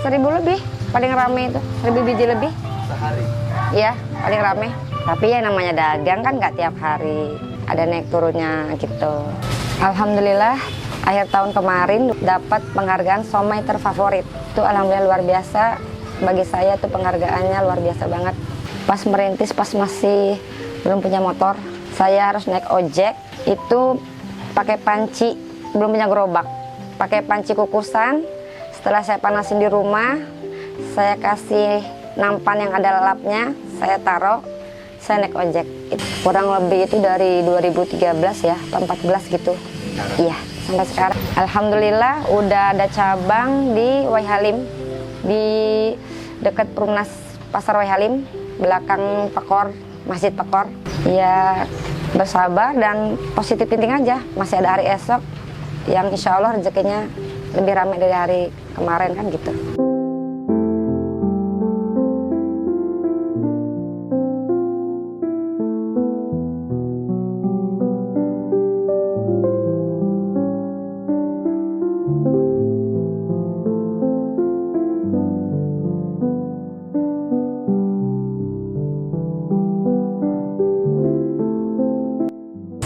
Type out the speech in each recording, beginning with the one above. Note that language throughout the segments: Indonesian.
1000 lebih, paling rame itu 1000 biji lebih. Sehari? Iya, paling rame. Tapi ya namanya dagang kan nggak tiap hari, ada naik turunnya gitu. Alhamdulillah, akhir tahun kemarin dapat penghargaan somai terfavorit. Itu alhamdulillah luar biasa. Bagi saya tuh penghargaannya luar biasa banget. Pas merintis, pas masih belum punya motor, saya harus naik ojek, itu pakai panci, belum punya gerobak. Pakai panci kukusan, setelah saya panasin di rumah, saya kasih nampan yang ada lapnya, saya taruh, saya naik ojek. Kurang lebih itu dari 2013 ya, atau 14 gitu. Iya, sampai sekarang. Alhamdulillah udah ada cabang di Waihalim, di dekat Perumnas Pasar Waihalim, belakang Pekor, Masjid Pekor. Ya bersabar dan positif thinking aja, masih ada hari esok yang insya Allah rezekinya lebih ramai dari hari kemarin kan gitu.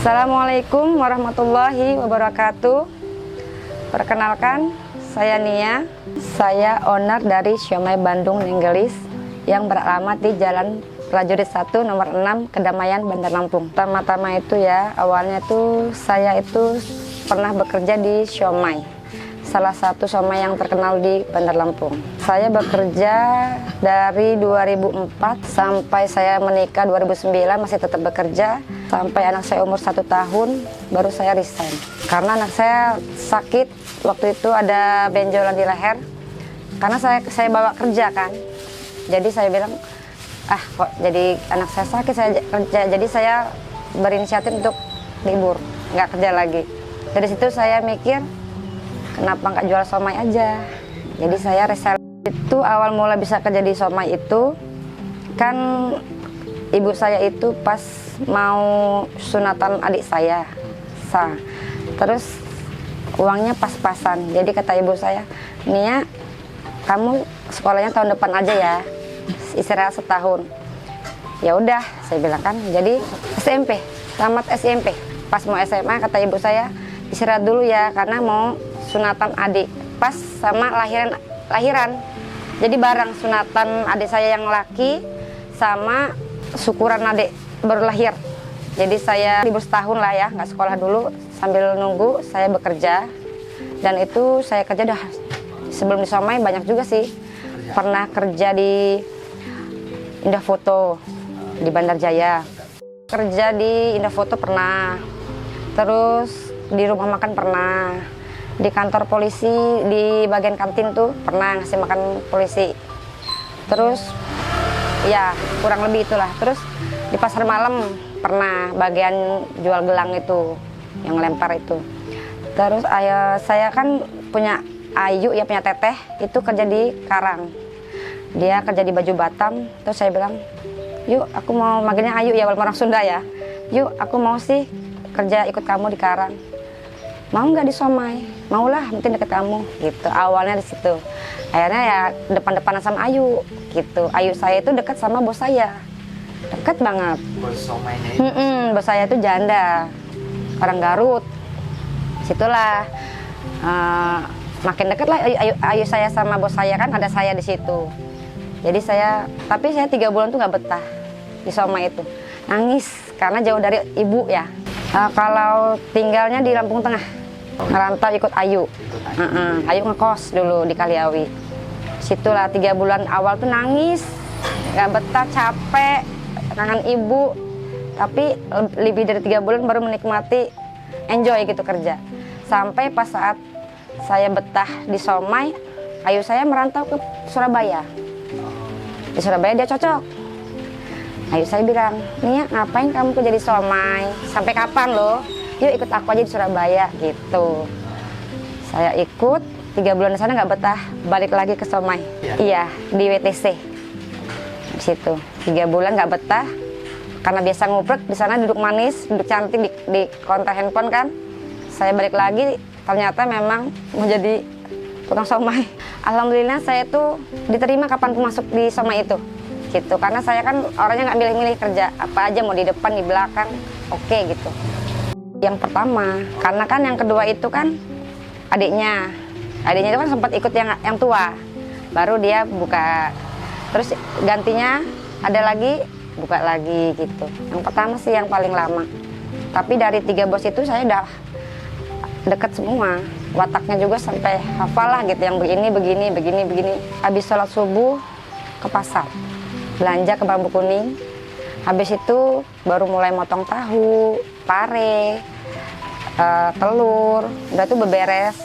Assalamualaikum warahmatullahi wabarakatuh. Perkenalkan, saya Nia. Saya owner dari Siomay Bandung Nenggelis yang beralamat di Jalan Prajurit 1 nomor 6 Kedamaian, Bandar Lampung. Pertama-tama itu ya, awalnya tuh saya itu pernah bekerja di Siomay, salah satu siomay yang terkenal di Bandar Lampung. Saya bekerja dari 2004 sampai saya menikah 2009, masih tetap bekerja. Sampai anak saya umur 1 tahun, baru saya resign. Karena anak saya sakit, waktu itu ada benjolan di leher. Karena saya bawa kerja kan. Jadi saya bilang, kok jadi anak saya sakit, saya kerja. Jadi saya berinisiatif untuk libur, nggak kerja lagi. Dari situ saya mikir, kenapa nggak jual somai aja. Jadi saya resign. Itu awal mula bisa kerja di somai itu, kan ibu saya itu pas mau sunatan adik saya, terus uangnya pas-pasan. Jadi kata ibu saya, Nia, kamu sekolahnya tahun depan aja ya, istirahat setahun. Ya udah, saya bilang kan. Jadi SMP, tamat SMP. Pas mau SMA kata ibu saya, istirahat dulu ya, karena mau sunatan adik. Pas sama lahiran. Jadi bareng sunatan adik saya yang laki sama syukuran adik baru lahir. Jadi saya libur setahun lah ya, nggak sekolah dulu, sambil nunggu saya bekerja. Dan itu saya kerja dah sebelum di Somai banyak juga sih. Pernah kerja di Indah Foto di Bandar Jaya, kerja di Indah Foto pernah, terus di rumah makan pernah, di kantor polisi di bagian kantin tuh pernah ngasih makan polisi. Terus ya kurang lebih itulah. Terus di pasar malam pernah bagian jual gelang itu, yang lempar itu. Terus saya kan punya Ayu ya, punya teteh, itu kerja di Karang. Dia kerja di baju Batam. Terus saya bilang, yuk aku mau, manggilnya Ayu ya, walaupun orang Sunda ya. Yuk aku mau sih kerja ikut kamu di Karang. Mau nggak di Somai? Maulah, mungkin deket kamu gitu. Awalnya di situ. Akhirnya ya depan-depanan sama Ayu gitu. Ayu saya itu dekat sama bos saya. Deket banget. Bos somainya itu? Bos saya itu janda, orang Garut. Situlah makin deket lah Ayu saya sama bos saya, kan ada saya di situ. Jadi tapi saya 3 bulan tuh nggak betah di Somai itu. Nangis karena jauh dari ibu ya. Kalau tinggalnya di Lampung Tengah, ngerantau ikut Ayu. Ayu ngekos dulu di Kaliawi. Situlah 3 bulan awal tuh nangis, nggak betah, capek, kangen ibu. Tapi lebih dari 3 bulan baru menikmati, enjoy gitu kerja. Sampai pas saat saya betah di Somai, Ayu saya merantau ke Surabaya. Di Surabaya dia cocok. Ayu saya bilang, Nia ngapain kamu kerja di Somai? Sampai kapan loh? Yuk ikut aku aja di Surabaya gitu. Saya ikut, 3 bulan di sana nggak betah, balik lagi ke Somai. Iya, di WTC. Di situ 3 bulan nggak betah, karena biasa nguprek di sana, duduk manis, duduk cantik di konter handphone kan. Saya balik lagi, ternyata memang mau jadi tukang somai. Alhamdulillah saya tuh diterima kapan pun masuk di somai itu, gitu. Karena saya kan orangnya nggak milih-milih kerja, apa aja mau di depan, di belakang, oke gitu. Yang pertama, karena kan yang kedua itu kan adiknya itu kan sempat ikut yang tua, baru dia buka, terus gantinya ada lagi, buka lagi gitu. Yang pertama sih yang paling lama, tapi dari 3 bos itu saya udah deket semua, wataknya juga sampai hafal lah gitu, yang begini. Habis sholat subuh ke pasar, belanja ke Bambu Kuning, habis itu baru mulai motong tahu, pare, telur, udah tuh beberes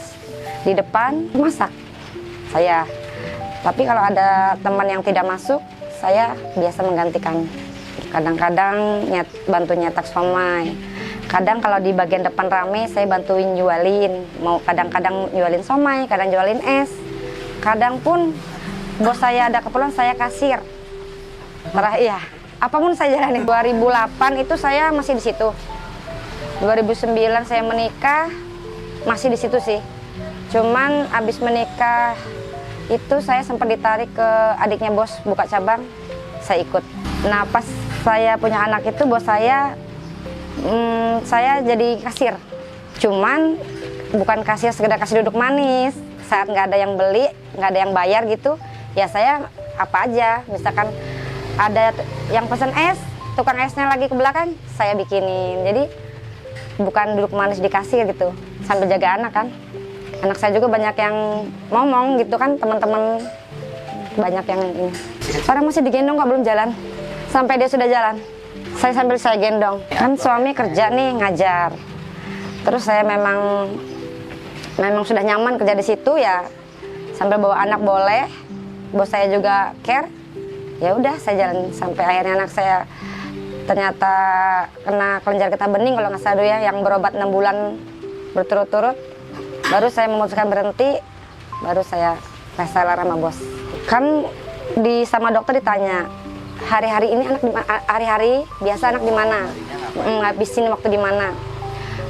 di depan masak saya. Tapi kalau ada teman yang tidak masuk, saya biasa menggantikan. Kadang-kadang bantu nyetak somai. Kadang kalau di bagian depan rame, saya bantuin jualin. Mau kadang-kadang jualin somai, kadang jualin es. Kadang pun bos saya ada keperluan, saya kasir. Iya, apapun saya jalanin. 2008 itu saya masih di situ. 2009 saya menikah, masih di situ sih. Cuman abis menikah itu saya sempat ditarik ke adiknya bos buka cabang, saya ikut. Nah pas saya punya anak itu bos saya jadi kasir. Cuman bukan kasir sekedar kasih duduk manis. Saat nggak ada yang beli, nggak ada yang bayar gitu, ya saya apa aja. Misalkan ada yang pesen es, tukang esnya lagi ke belakang, saya bikinin. Jadi bukan duduk manis di kasir gitu, sambil jaga anak kan. Anak saya juga banyak yang ngomong gitu kan, teman-teman banyak yang ini. Orang masih digendong kok belum jalan, sampai dia sudah jalan. Saya gendong. Kan suami kerja nih, ngajar. Terus saya memang sudah nyaman kerja di situ ya. Sambil bawa anak boleh. Bos saya juga care. Ya udah saya jalan sampai akhirnya anak saya ternyata kena kelenjar getah bening kalau nggak salah ya, yang berobat 6 bulan berturut-turut. Baru saya memutuskan berhenti. Baru saya reseller sama bos. Kan sama dokter ditanya, hari-hari ini hari-hari biasa anak di mana? Ngabisin waktu di mana?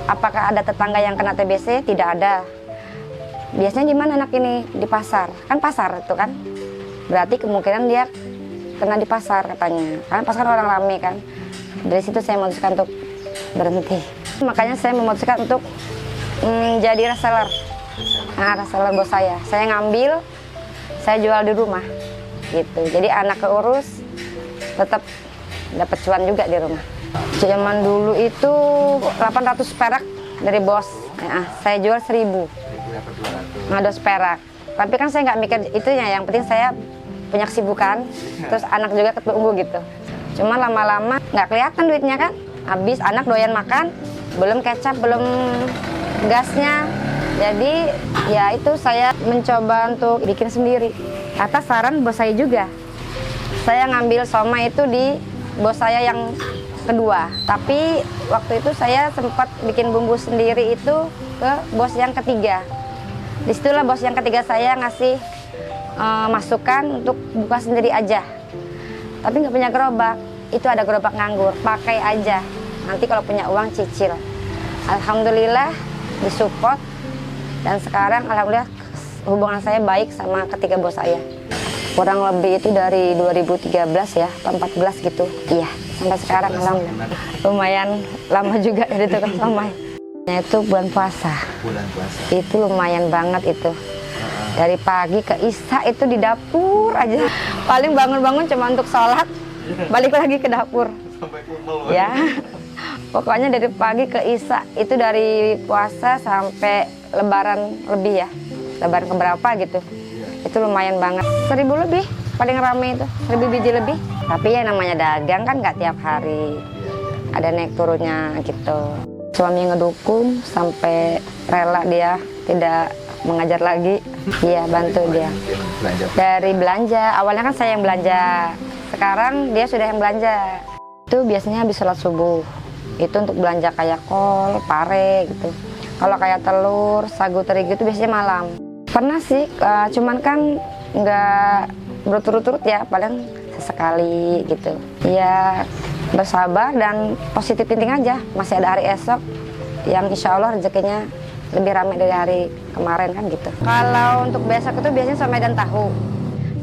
Apakah ada tetangga yang kena TBC? Tidak ada. Biasanya di mana anak ini? Di pasar. Kan pasar itu kan. Berarti kemungkinan dia kena di pasar katanya. Karena pasar orang rame kan. Dari situ saya memutuskan untuk berhenti. Makanya saya memutuskan untuk jadi reseller. Nah, reseller bos saya. Saya ngambil, saya jual di rumah. Gitu. Jadi anak keurus, tetap dapat cuan juga di rumah. Zaman dulu itu 800 perak dari bos. Ya, saya jual 1000. Ngados perak. Tapi kan saya nggak mikir itunya, yang penting saya punya kesibukan, terus anak juga ketunggu gitu. Cuma lama-lama nggak kelihatan duitnya kan. Habis anak doyan makan, belum kecap, belum gasnya. Jadi ya itu saya mencoba untuk bikin sendiri. Atas saran bos saya juga. Saya ngambil somai itu di bos saya yang kedua. Tapi waktu itu saya sempat bikin bumbu sendiri itu ke bos yang ketiga. Disitulah bos yang ketiga saya ngasih masukan untuk buka sendiri aja. Tapi nggak punya gerobak. Itu ada gerobak nganggur, pakai aja. Nanti kalau punya uang cicil. Alhamdulillah disupport. Dan sekarang alhamdulillah hubungan saya baik sama ketiga bos saya. Kurang lebih itu dari 2013 ya, atau 14 gitu. Iya, sampai sekarang alhamdulillah. Lumayan lama juga jadi tukang somai. Itu bulan puasa. Bulan puasa. Itu lumayan banget itu. Dari pagi ke isya itu di dapur aja. Paling bangun-bangun cuma untuk sholat, balik lagi ke dapur. Sampai kumpul. Ya. Pokoknya dari pagi ke isya itu dari puasa sampai lebaran lebih ya. Lebaran keberapa gitu. Itu lumayan banget. 1000 lebih, paling rame itu. 1000 biji lebih. Tapi ya namanya dagang kan nggak tiap hari. Ada naik turunnya gitu. Suami ngedukung sampai rela dia tidak mengajar lagi. Iya, bantu dia. Dari belanja, awalnya kan saya yang belanja. Sekarang dia sudah yang belanja. Itu biasanya habis sholat subuh. Itu untuk belanja kayak kol, pare gitu. Kalau kayak telur, sagu terigu itu biasanya malam. Pernah sih, cuman kan nggak berturut-turut ya, paling sesekali gitu. Ya bersabar dan positif thinking aja. Masih ada hari esok yang insya Allah rezekinya lebih ramai dari hari kemarin. kemarin kan gitu. Kalau untuk besok itu biasanya somai dan tahu.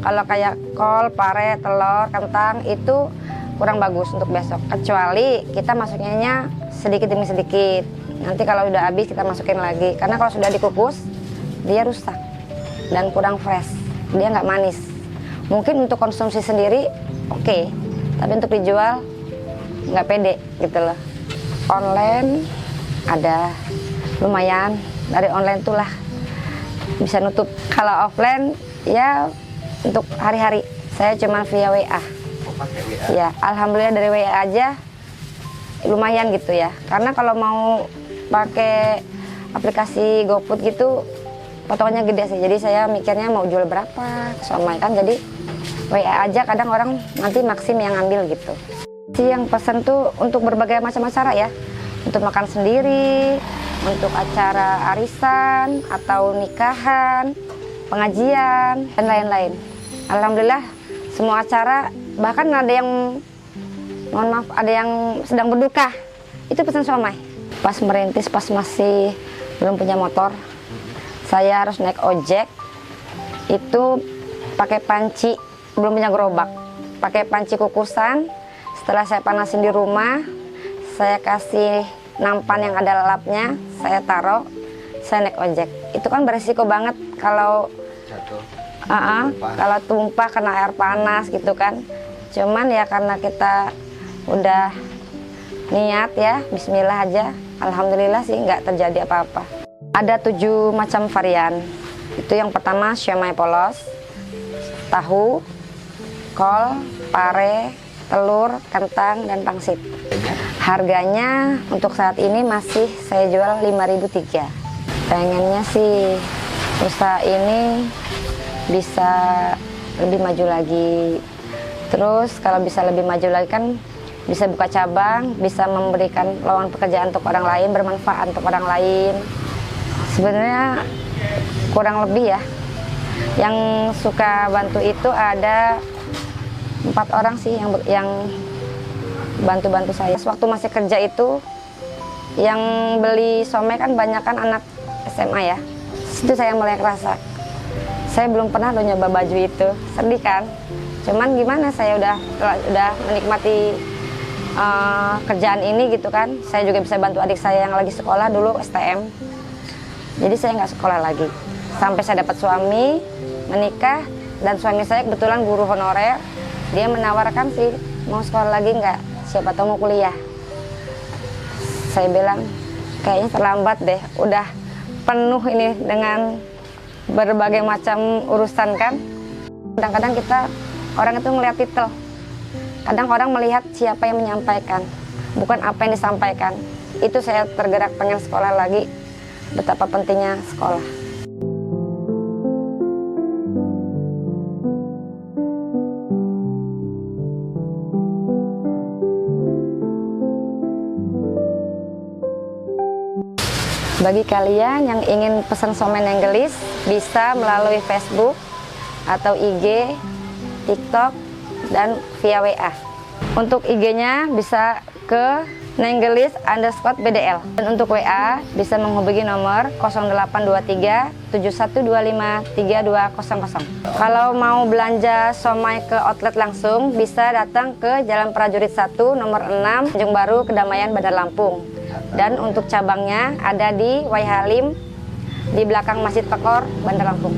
Kalau kayak kol, pare, telur, kentang itu kurang bagus untuk besok. Kecuali kita masukinnya sedikit demi sedikit. Nanti kalau udah habis kita masukin lagi. Karena kalau sudah dikukus dia rusak dan kurang fresh. Dia nggak manis. Mungkin untuk konsumsi sendiri oke, tapi untuk dijual nggak pede gitu loh. Online ada lumayan, dari online tuh lah bisa nutup. Kalau offline ya untuk hari-hari saya cuma via WA. Pakai WA? Ya, alhamdulillah dari WA aja lumayan gitu ya. Karena kalau mau pakai aplikasi GoFood gitu potongannya gede sih. Jadi saya mikirnya mau jual berapa ke somai kan, jadi WA aja kadang orang nanti maksim yang ngambil gitu. Yang pesan tuh untuk berbagai macam acara ya. Untuk makan sendiri, untuk acara arisan atau nikahan, pengajian dan lain-lain. Alhamdulillah semua acara, bahkan ada yang mohon maaf ada yang sedang berduka itu pesan somai. Pas merintis, pas masih belum punya motor, saya harus naik ojek itu pakai panci, belum punya gerobak, pakai panci kukusan. Setelah saya panasin di rumah, saya kasih nampan yang ada lalapnya, saya taruh, saya naik ojek. Itu kan beresiko banget kalau Jatuh. Kalau tumpah kena air panas gitu kan. Cuman ya karena kita udah niat ya, bismillah aja, alhamdulillah sih nggak terjadi apa-apa. Ada 7 macam varian. Itu yang pertama siomay polos, tahu, kol, pare, telur, kentang, dan pangsit. Harganya untuk saat ini masih saya jual 5.003. Pengennya sih usaha ini bisa lebih maju lagi. Terus kalau bisa lebih maju lagi kan bisa buka cabang, bisa memberikan lowongan pekerjaan untuk orang lain, bermanfaat untuk orang lain. Sebenarnya kurang lebih ya, yang suka bantu itu ada 4 orang sih yang bantu-bantu saya. Waktu masih kerja itu yang beli somai kan banyak kan anak SMA ya. Situ saya mulai kerasa saya belum pernah lo nyoba baju itu, sedih kan. Cuman gimana, saya udah menikmati kerjaan ini gitu kan. Saya juga bisa bantu adik saya yang lagi sekolah dulu STM. Jadi saya nggak sekolah lagi sampai saya dapat suami, menikah, dan suami saya kebetulan guru honorer. Dia menawarkan sih mau sekolah lagi nggak, siapa tahu mau kuliah. Saya bilang kayaknya terlambat deh, udah penuh ini dengan berbagai macam urusan kan. Kadang-kadang kita orang itu ngelihat titel, kadang orang melihat siapa yang menyampaikan, bukan apa yang disampaikan. Itu saya tergerak pengen sekolah lagi, betapa pentingnya sekolah. Bagi kalian yang ingin pesan somai nenggelis, bisa melalui Facebook atau IG, TikTok, dan via WA. Untuk IG-nya bisa ke nenggelis_BDL. Dan untuk WA bisa menghubungi nomor 0823 7125 3200. Kalau mau belanja somai ke outlet langsung, bisa datang ke Jalan Prajurit 1 nomor 6, Tanjung Baru, Kedamaian, Bandar Lampung. Dan untuk cabangnya ada di Wai Halim, di belakang Masjid Pekor, Bandar Lampung.